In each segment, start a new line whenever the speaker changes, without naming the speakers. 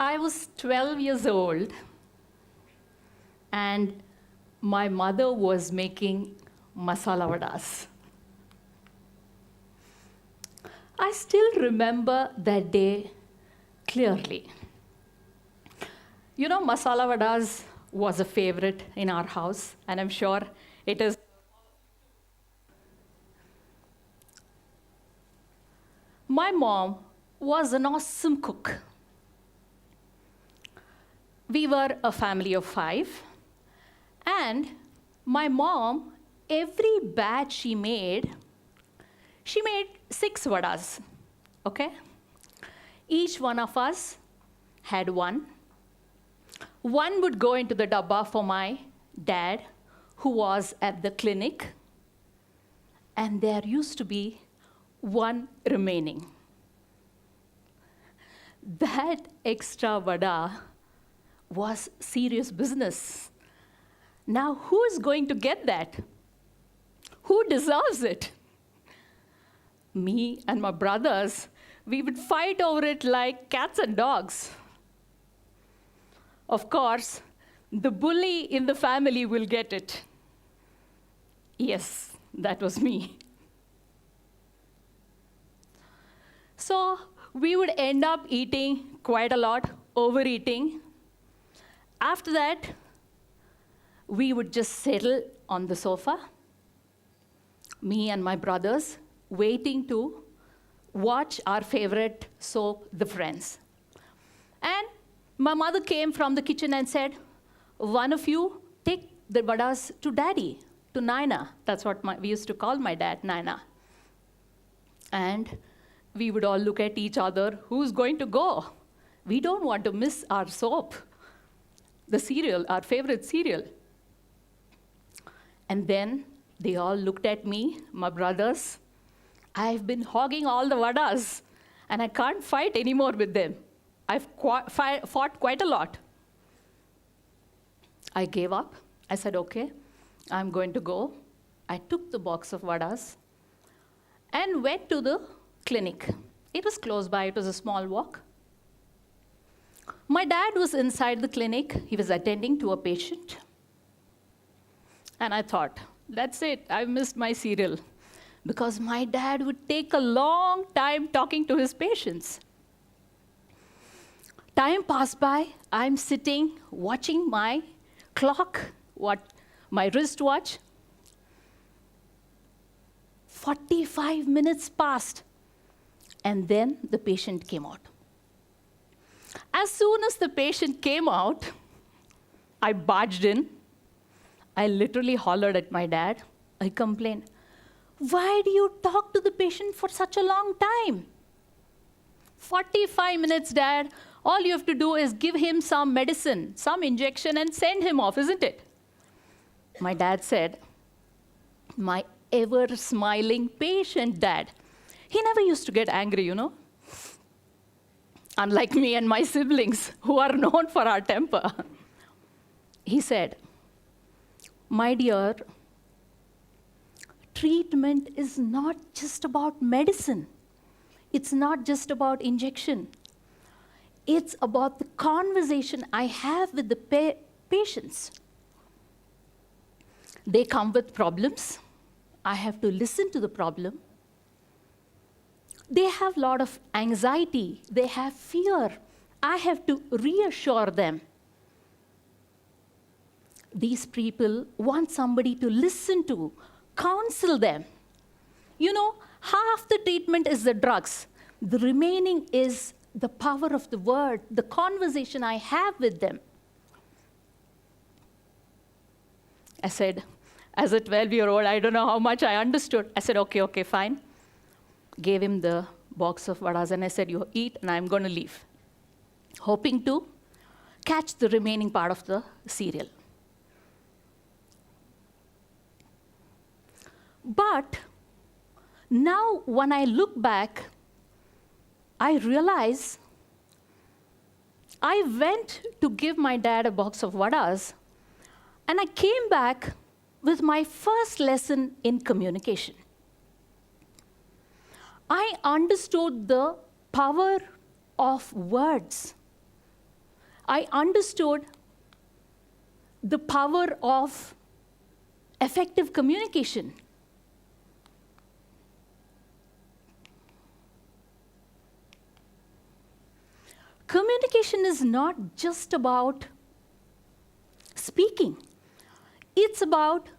I was 12 years old, and my mother was making masala vadas. I still remember that day clearly. You know, masala vadas was a favorite in our house, and I'm sure it is. My mom was an awesome cook. We were a family of 5, and my mom, every batch she made 6 vadas, okay? Each one of us had one. One would go into the dabba for my dad, who was at the clinic, and there used to be one remaining. That extra vada was serious business. Now, who is going to get that? Who deserves it? Me and my brothers, we would fight over it like cats and dogs. Of course, the bully in the family will get it. Yes, that was me. So we would end up eating quite a lot, overeating. After that, we would just settle on the sofa, me and my brothers, waiting to watch our favorite soap, The Friends. And my mother came from the kitchen and said, one of you take the vadas to daddy, to Naina. That's what we used to call my dad, Naina. And we would all look at each other, who's going to go? We don't want to miss our soap, the cereal, our favorite cereal. And then they all looked at me, my brothers. I've been hogging all the vadas, and I can't fight anymore with them. I've fought quite a lot. I gave up. I said, okay, I'm going to go. I took the box of vadas and went to the clinic. It was close by. It was a small walk. My dad was inside the clinic. He was attending to a patient. And I thought, that's it. I missed my cereal. Because my dad would take a long time talking to his patients. Time passed by. I'm sitting, watching my clock, my wristwatch. 45 minutes passed. And then the patient came out. As soon as the patient came out, I barged in. I literally hollered at my dad. I complained, why do you talk to the patient for such a long time? 45 minutes, Dad. All you have to do is give him some medicine, some injection, and send him off, isn't it? My dad said, my ever-smiling patient dad. He never used to get angry, you know. Unlike me and my siblings, who are known for our temper. He said, my dear, treatment is not just about medicine. It's not just about injection. It's about the conversation I have with the patients. They come with problems. I have to listen to the problem. They have a lot of anxiety. They have fear. I have to reassure them. These people want somebody to listen to, counsel them. You know, half the treatment is the drugs. The remaining is the power of the word, the conversation I have with them. I said, as a 12-year-old, I don't know how much I understood. I said, okay, fine. Gave him the box of vadas, and I said, you eat, and I'm going to leave, hoping to catch the remaining part of the cereal. But now, when I look back, I realize I went to give my dad a box of vadas, and I came back with my first lesson in communication. I understood the power of words. I understood the power of effective communication. Communication is not just about speaking. It's about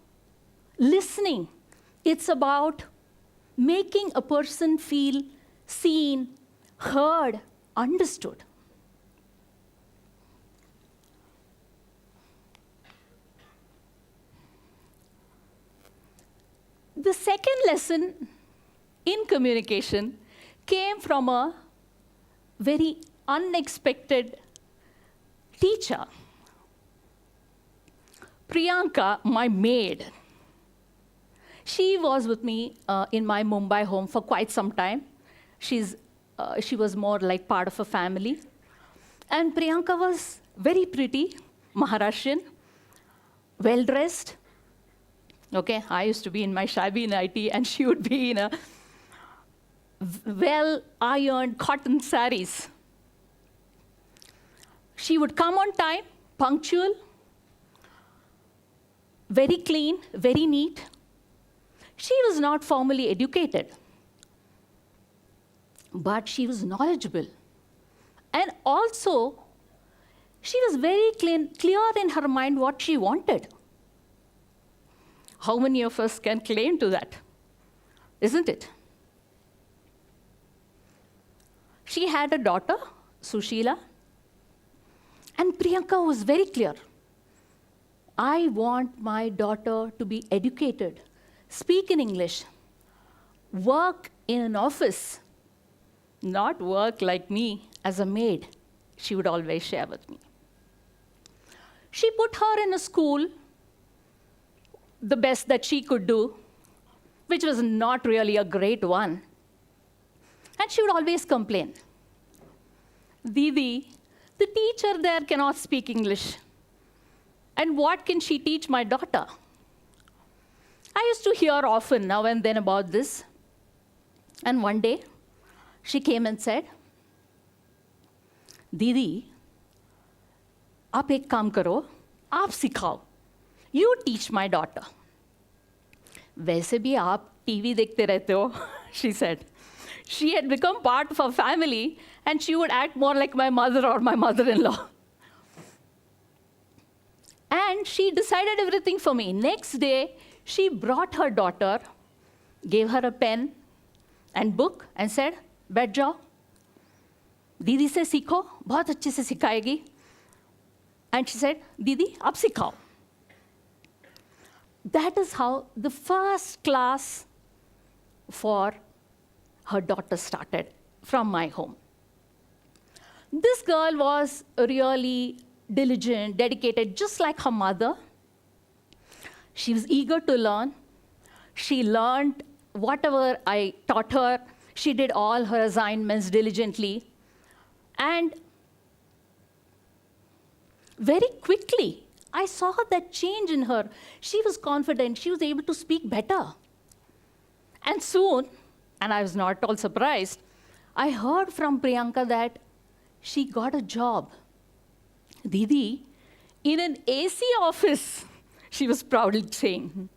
listening. It's about making a person feel seen, heard, understood. The second lesson in communication came from a very unexpected teacher. Priyanka, my maid, she was with me in my Mumbai home for quite some time. She was more like part of a family. And Priyanka was very pretty, Maharashtrian, well-dressed. Okay, I used to be in my shabby nightie, and she would be in a well-ironed cotton saris. She would come on time, punctual, very clean, very neat. She was not formally educated, but she was knowledgeable. And also, she was very clear in her mind what she wanted. How many of us can claim to that? Isn't it? She had a daughter, Sushila, and Priyanka was very clear. I want my daughter to be educated, speak in English, work in an office, not work like me as a maid, she would always share with me. She put her in a school, the best that she could do, which was not really a great one. And she would always complain. Didi, the teacher there cannot speak English. And what can she teach my daughter? I used to hear often now and then about this. And one day, she came and said, Didi, आप एक काम करो, आप सिखाओ. You teach my daughter. वैसे भी आप TV देखते रहते हो, she said. She had become part of our family, and she would act more like my mother or my mother-in-law. And she decided everything for me. Next day, she brought her daughter, gave her a pen and book, and said, बैठ जाओ, दीदी से सीखो, बहुत अच्छे से सिखाएगी. And she said, दीदी, आप सिखाओ. That is how the first class for her daughter started from my home. This girl was really diligent, dedicated, just like her mother. She was eager to learn. She learned whatever I taught her. She did all her assignments diligently. And very quickly, I saw that change in her. She was confident. She was able to speak better. And soon, and I was not at all surprised, I heard from Priyanka that she got a job. Didi, in an AC office, she was proudly saying.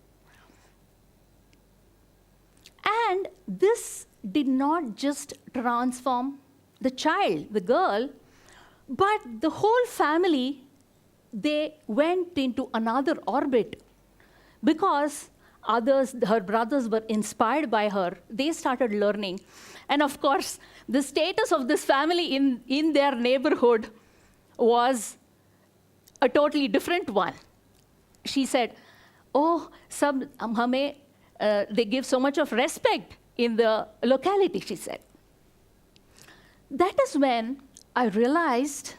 And this did not just transform the child, the girl, but the whole family, they went into another orbit because others, her brothers were inspired by her. They started learning. And of course, the status of this family in their neighborhood was a totally different one. She said, oh, they give so much of respect in the locality, she said. That is when I realized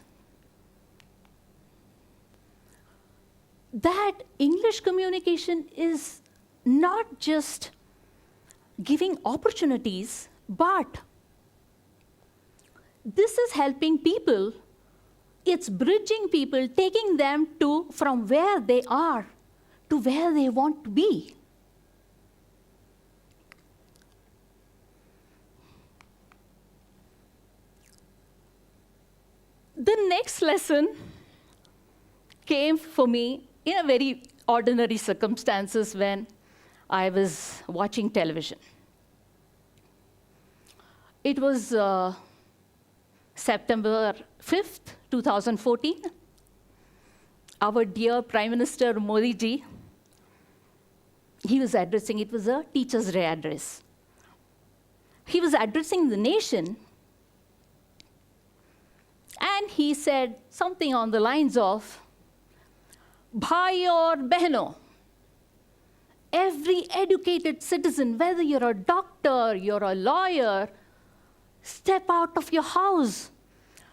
that English communication is not just giving opportunities, but this is helping people. It's bridging people, taking them from where they are to where they want to be. The next lesson came for me in a very ordinary circumstances when I was watching television. It was September 5th, 2014. Our dear Prime Minister Modi ji, he was addressing, it was a Teachers' Day address. He was addressing the nation, and he said something on the lines of, Bhai aur behno, every educated citizen, whether you're a doctor, you're a lawyer, step out of your house,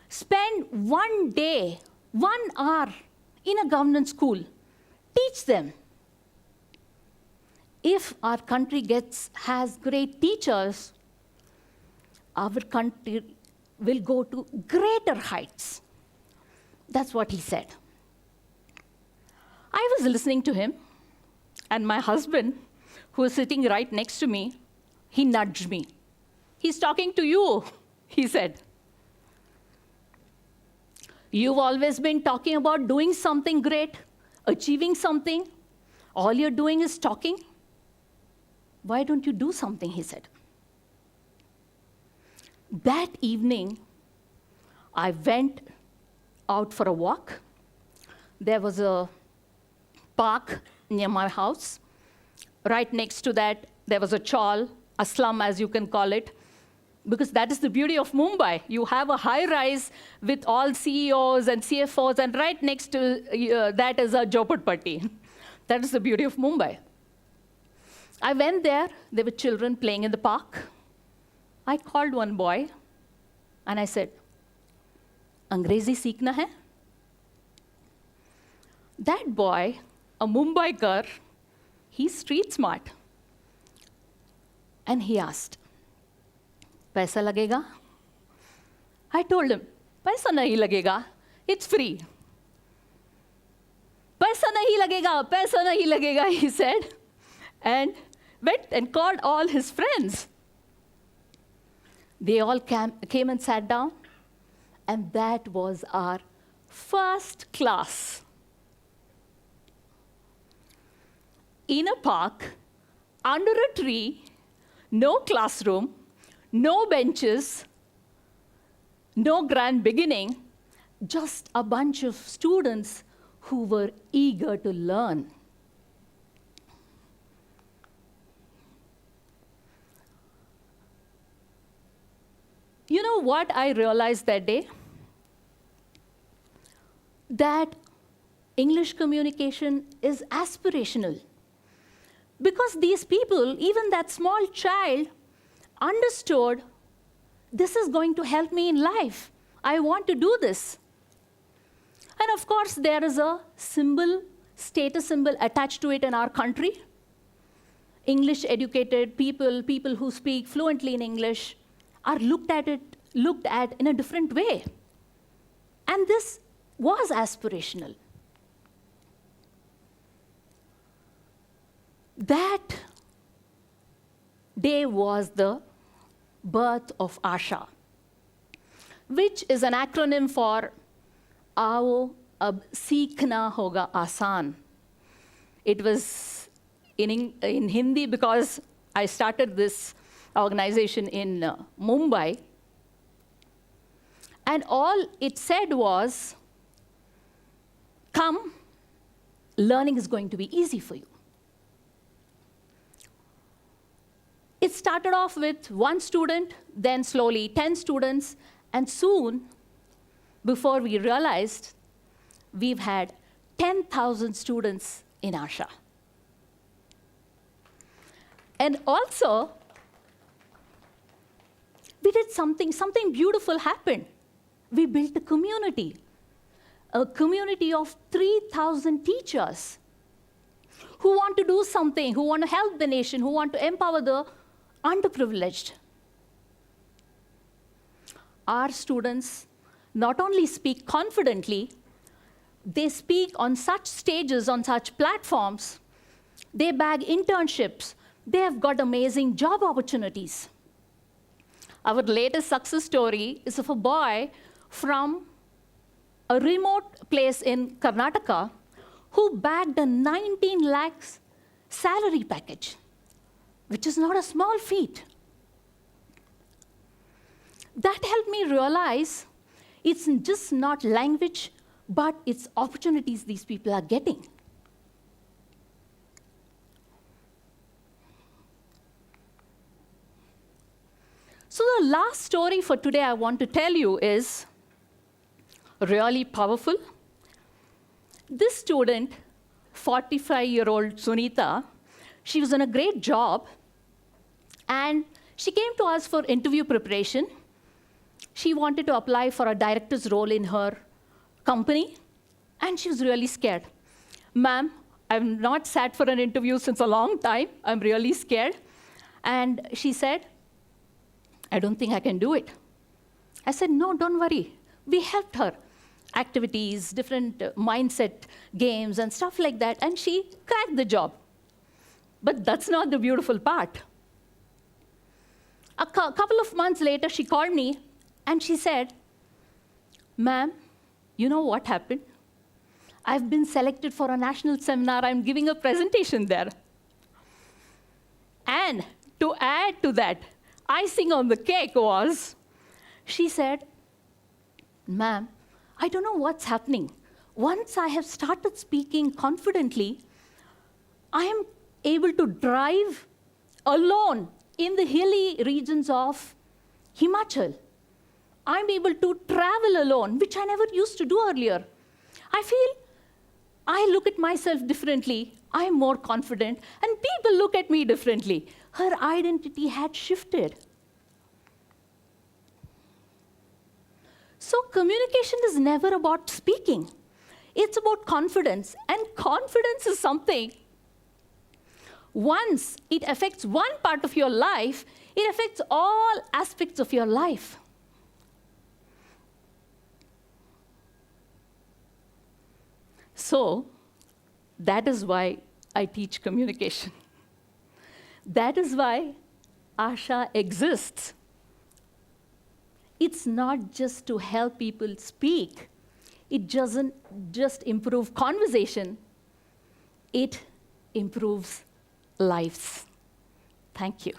spend 1 day, 1 hour in a government school, teach them. If our country has great teachers, our country will go to greater heights. That's what he said. I was listening to him, and my husband, who was sitting right next to me, he nudged me. He's talking to you, he said. You've always been talking about doing something great, achieving something. All you're doing is talking. Why don't you do something, he said. That evening, I went out for a walk. There was a park near my house. Right next to that, there was a chawl, a slum, as you can call it, because that is the beauty of Mumbai. You have a high-rise with all CEOs and CFOs, and right next to that is a jhopatpatti. That is the beauty of Mumbai. I went there. There were children playing in the park. I called one boy, and I said, Angrezi seekhna hai? That boy, a Mumbaikar, he's street smart. And he asked, Paisa lagega? I told him, Paisa nahi lagega, it's free. Paisa nahi lagega, he said, and went and called all his friends. They all came and sat down, and that was our first class. In a park, under a tree, no classroom, no benches, no grand beginning, just a bunch of students who were eager to learn. You know what I realized that day? That English communication is aspirational. Because these people, even that small child, understood, this is going to help me in life. I want to do this. And of course, there is a symbol, status symbol attached to it in our country. English educated people, people who speak fluently in English, are looked at in a different way. And this was aspirational. That day was the birth of Aasha, which is an acronym for Aao ab seekhna hoga aasan. It was in Hindi because I started this organization in Mumbai. And all it said was, come, learning is going to be easy for you. It started off with 1 student, then slowly 10 students, and soon, before we realized, we've had 10,000 students in Aasha. And also, we did something beautiful happened. We built a community of 3,000 teachers who want to do something, who want to help the nation, who want to empower the underprivileged. Our students not only speak confidently, they speak on such stages, on such platforms, they bag internships, they have got amazing job opportunities. Our latest success story is of a boy from a remote place in Karnataka who bagged a 19 lakhs salary package, which is not a small feat. That helped me realize it's just not language, but it's opportunities these people are getting. So the last story for today I want to tell you is really powerful. This student, 45-year-old Sunita, she was in a great job, and she came to us for interview preparation. She wanted to apply for a director's role in her company, and she was really scared. Ma'am, I've not sat for an interview since a long time. I'm really scared. And she said, I don't think I can do it. I said, no, don't worry. We helped her. Activities, different mindset games, and stuff like that, and she cracked the job. But that's not the beautiful part. A couple of months later, she called me, and she said, ma'am, you know what happened? I've been selected for a national seminar. I'm giving a presentation there. And to add to that, icing on the cake was, she said, ma'am, I don't know what's happening. Once I have started speaking confidently, I am able to drive alone in the hilly regions of Himachal. I'm able to travel alone, which I never used to do earlier. I feel I look at myself differently. I'm more confident, and people look at me differently. Her identity had shifted. So communication is never about speaking. It's about confidence, and confidence is something, once it affects one part of your life, it affects all aspects of your life. So that is why I teach communication. That is why Aasha exists. It's not just to help people speak. It doesn't just improve conversation. It improves lives. Thank you.